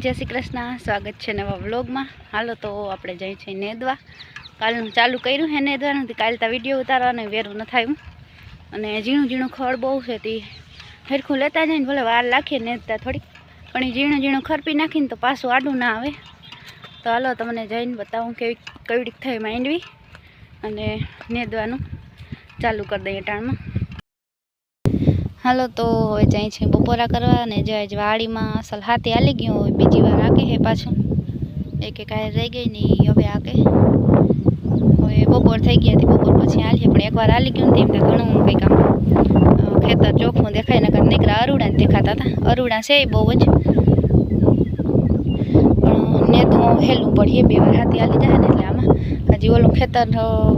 जय श्री कृष्ण। स्वागत है नवा व्लॉग में। हालो तो आपणे जाई छे नेदवा। कालनु चालू कर्युं है नेदवानुं। काल तो विडियो उतारवानो वेरू न थयुं अने झीणुं झीणुं खड़ बहु छे ती हरखुं लेता जाईने भले वार लाखीए नेदता थोड़ी पण ए झीणुं झीणुं खरपी नाखीने तो पाछुं आडुं ना आवे। तो हालो तमने जईने बतावुं के केवी थई मांडवी अने नेदवानुं चालू कर दईए टाणमां। हालो तो हवे जाई छे बपोरा करवा ने जे वाड़ी में असल हाथी आली गयो होय बीजी वार आगे है पाछुं एक आय रही गई नहीं हवे आगे हवे बपोर थई गया थी बपोर पछी आलीए पण एक वार आली गयो ने तेम घणुं कंईक आम खेतर चोखुं देखाय नकर नीकरा अरूड़ा देखाता था। अरूड़ा छे बहु ज पण नेदुं हेलुं पड़े बे वार हाथी आली जाय ने एटले आमां हजी ओલું खेतर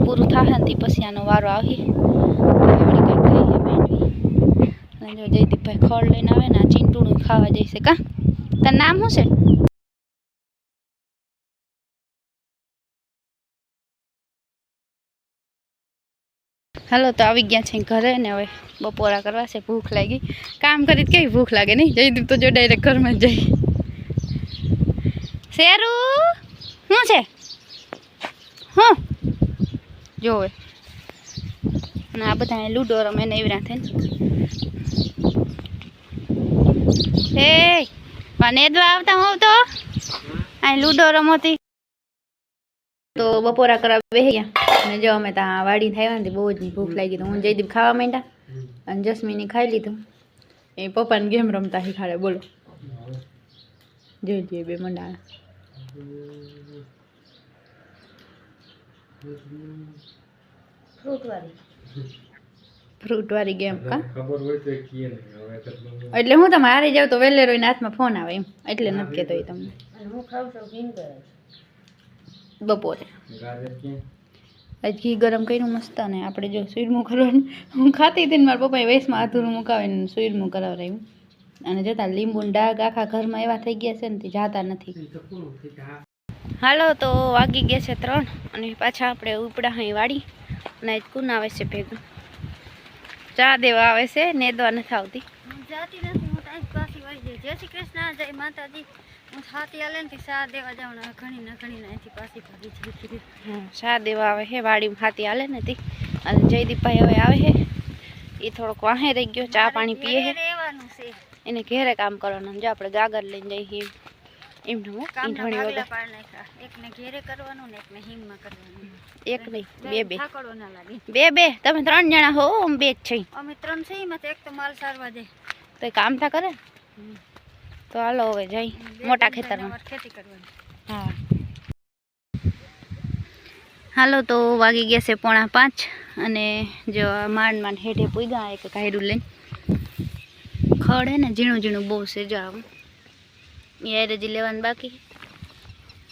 पूरुं थाहे ने पछी आनो वारो आवशे। जो जयदीप भाई खड़ लईने आवे ने चींटूणुं खावा जईशे का तार नाम शुं छे? हालो तो आवी गया छे घरे ने हवे बपोरा करवा छे। भूख लागी काम करी तो केवी भूख लागे नहीं। जयदीप तो जो डायरेक्ट घर में जाई। शेरू शुं छे हुं जो ने आ बधा लूडो रमे ने एवी राथे नेदवा आवता होव तो आ लूडो रमती। तो बपोरा करा बेही गया जो अमे त्या वाड़ी थाव्या ने बहु ज भूख लागी तो हूँ जयदीप खावा मांड्या अने जस्मीने खाई लीधुं। ए पप्पाने गेम रमता शीखाडे बोलो जोईए बे मंडाणा फ्रूट वाली गेम का એટલે હું તમે હારી જાવ તો વેલે રોઈને હાથમાં ફોન આવે એમ એટલે નથી કહેતો એ તમને હું ખાવ છું ઘી કરે બપોરે આજ ઘી ગરમ કર્યું મસ્ત ને આપણે જો સુરમું કરવાનું હું ખાતી હતી ને મારા પપ્પાએ વેસમાં આધુરું મુકાવીને સુરમું કરાવરાયું અને જતા લીંબુ ને ડાઘ આખા ઘરમાં એવા થઈ ગયા છે ને તે જાતા નથી। હાલો તો વાગી ગયા છે 3 અને પાછા આપણે ઉપડા અહીં વાડી અને આજ કોણ આવે છે ભેગું चा देवा आवे से नेदवा न आवती जाती नहीं हूँ टाइम पासी वही जाए। जय श्री कृष्ण जय माता जी हूँ हाथी आले ने चा देवा जाऊँ घणी ना ऐसी पासी भागी छे। हाँ चा देवा आवे है वाड़ी में हाथी आले ने ती अने जयदीप भाई हवे आवे है ये थोड़ोक वाहे रही गयो चा पानी पीए है एने घेरे काम करवानुं। जो आपणे गागर लईने जईए एम नो काम घणी वगैरह पाड़ नाख्या एक ने घेरे करवानुं ने एक ने हिंग में करवानुं एक नहीं बे बे थाकड़ो ना लागे बे बे तमे 3 जणा हो हम बे छ अमे 3 छई मत एक तो माल सारवा दे तो काम था करे तो हालो हवे जाई मोटा खेतर में खेती करवानी। हां हालो तो वागी गया से 4:45 अने जो માંડ માંડ हेठे पुग्या एक कायरू लईने खड़ है ने झीणुं झीणुं बहु से जो आव यार जी लेवान बाकी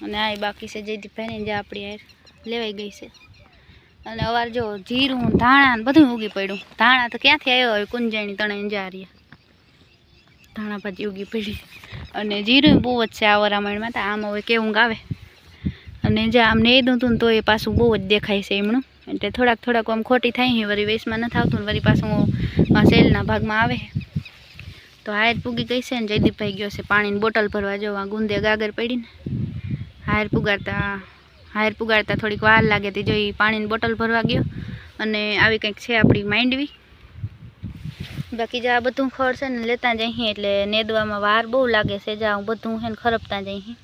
अने आ बाकी से जयदीप भाई ने जे आपणी यार लेवाई गई से अने अवार जो जीरू धाणा ने बधुं उगी पड्युं। धाणा तो क्यांथी आव्यो होय कुंजाणी तणे जा रही धाणा भाजी उगी पड़ी अने जीरू बहु ज छे आ वरामण में। तो आम हवे केवुं आवे अने जे आम नेदुं तुं तो ए पाछुं बहु ज देखाय छे एमणुं एटले थोड़ाक थोड़ाक आम खोटी थाय वरी वेसमां नथी आवतुं वरी पाछुं सेलना भागमां आवे। तो हायर पूगी गई से जयदीप भाई गयो से पानी बोटल भरवा जो गुंदे गागर पड़ी ने हायर पुगाड़ता थोड़ी वार लागे थी जो पानी बोटल भरवा गयो अने आवी कंईक छे आपणी मांडवी। बाकी जो आ बधुं खड़ छे ने लेता जईए एटले नेदवामां वार बहु लागे छे। जा बधुं है खरपता जईए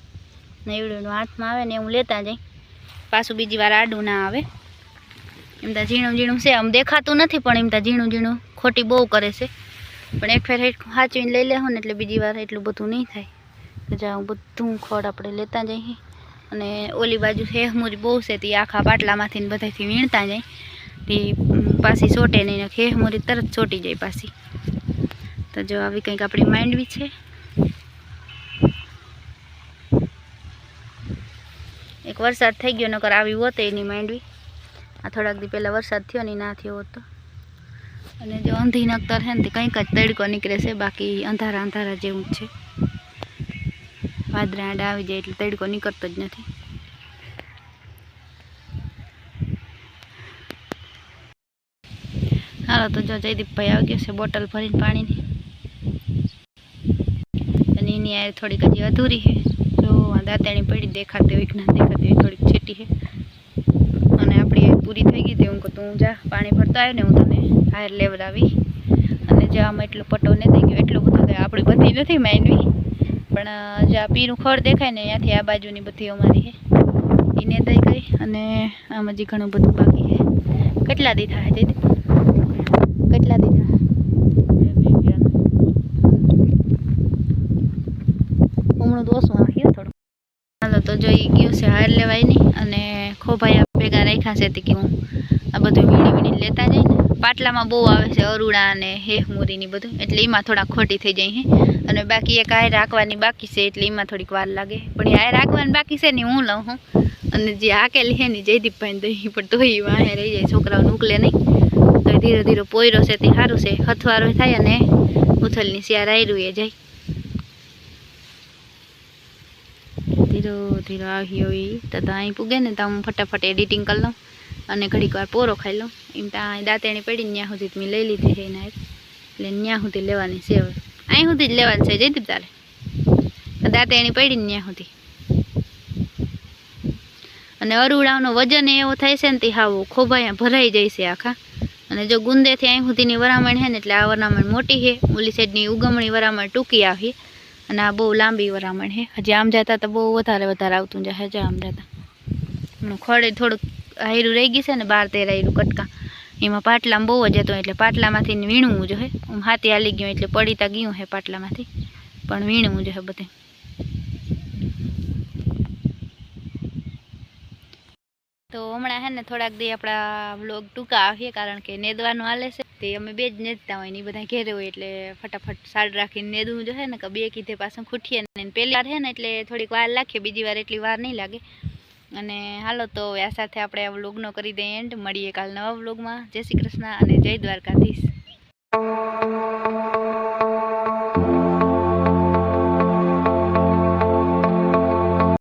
ने एवडું हाथमां आवे ने हूँ लेता जई पाछुं बीजी वार आडું ना आवे। एम तो झीणुं झीणुं छे आम देखातुं नथी पण एम तो झीणुं झीणुं खोटी बहु करे छे पण एक फेर हाचवीने लई लेहूँ ने एटले बीजी वार एटલું બધું नहीं थाय। तो जा बधुं खड़ आपणे लेता जईए अने ओली बाजू हेहमुरी बहु छे ती आखा बाटलामांथी ने बधायथी वीणता जाय ती पासी सोटे नहीं ने हेहमुरी तरत सोटी जाय पासी। तो जो आवी कंईक आपणी मांडवी छे। एक वरसाद थई गयो नकर आवी होत एनी मांडवी आ थोड़ाक दी पहेला वरसाद थयो नहीं ना थयो होत। अने जो अंधी नक्तर है ने कंईक ज तड़को निकळे छे बाकी अंधारा अंधारा जेवुं छे। वादळां आवी जाय एटले तड़को निकळतो ज नथी। हालो तो जो जयदीप भाई आ गयो से बोटल भरीने पाणी नी अने एनी यार थोड़ी हजी अधूरी है। દાંતેણી પડી દેખાતી હોય કે ના દેખાતી હોય, થોડીક છેટી છે. અને આપણી પૂરી થઈ ગઈ હતી. હું કહું તું જા પાણી ભરતા આવ્યો ને હું તને હાર લેવડાવી. અને જે આમાં એટલો પટ્ટો ને થઈ ગયો, એટલો બધો આપણી બધી નથી માંડવી, પણ જ્યાં પીરું ખડ દેખાય ને ત્યાંથી આ બાજુની બધી અમારી છે એને દઈ ગઈ. અને આમાં જે ઘણું બધું બાકી છે. કેટલા દી થાય દીદી? કેટલા દી થાય? હમણાં તો ઓછું આવ્યું થોડું. હાલો તો જોઈ ગયું છે હાર લેવાય નહીં. અને ખોભાઈ ભેગા રાખ્યા છે કે હું આ બધું વીણી લેતા જઈને. પાટલામાં બહુ આવે છે અરુડા અને હેહમુરીની બધું, એટલે એમાં થોડા ખોટી થઈ જાય છે. અને બાકી એક હાય રાખવાની બાકી છે, એટલે એમાં થોડીક વાર લાગે. પણ એ હાય રાખવાની બાકી છે ને હું લઉં હું. અને જે હાકેલી છે ને જયદીપભાઈ દહીં, પણ તોય વાહે રહી જાય, છોકરાઓને ઉકલે નહીં. તો ધીરે ધીરે પોયરો છે તે સારું છે, હથવારો થાય અને ઉથલની શિયાર આયરું એ જાય. ધીરો ધીરો આવી હોય તો અહીં પૂગે ને તો હું ફટાફટ એડિટિંગ કરી લઉં અને ઘડીક વાર પોરો ખાઈ લઉં. એમ તો અહીં દાંતેણી પડી ત્યાં સુધી મેં લઈ લીધી છે એના, એટલે ત્યાં સુધી લેવાની છે. હવે અહીં સુધી જ લેવાની છે જયદીપ તારે, દાંતેણી પડી ને ત્યાં સુધી. અને અરુડાનું વજન એવો થાય છે ને તે હાવ ખોભાયા ભરાઈ જાય છે આખા. અને જો ગુંદેથી અહીં સુધીની વરામણ છે ને, એટલે આ વરામણ મોટી છે. ઓલી સાઈડની ઉગમણી વરામણ ટૂંકી આવી અને આ બહુ લાંબી વરામણ છે. હજી આમ જતા તો બહુ વધારે આવતું જાય છે. આમ જતા ખડે થોડુંક હાયરું રહી ગયું છે ને, 12-13 હાયરું કટકા. એમાં પાટલામાં બહુ જ હતો, એટલે પાટલામાંથી વીણવું જોઈએ. આમ હાથી હાલી ગયું એટલે પડીતા ગયું છે પાટલામાંથી, પણ વીણવું જોઈએ બધે. તો હમણાં છે ને થોડાક દી આપણા વ્લોગ ટૂંકા આવીએ, કારણ કે નેદવાનું હાલે છે. તે અમે બે જ નેદતા હોય ને એ બધા ઘેરે હોય, એટલે ફટાફટ સાડ રાખીને નેદવું જોઈએ ને, કે બે કીધે પાછું ખૂટીએ ને. પહેલી વાર છે ને એટલે થોડીક વાર લાગે, બીજી વાર એટલી વાર નહીં લાગે. અને હાલો તો આ સાથે આપણે આ વ્લોગનો કરી દઈએ એન્ડ. મળીએ કાલ નવા વ્લોગમાં. જય શ્રી કૃષ્ણ અને જય દ્વારકાધીશ.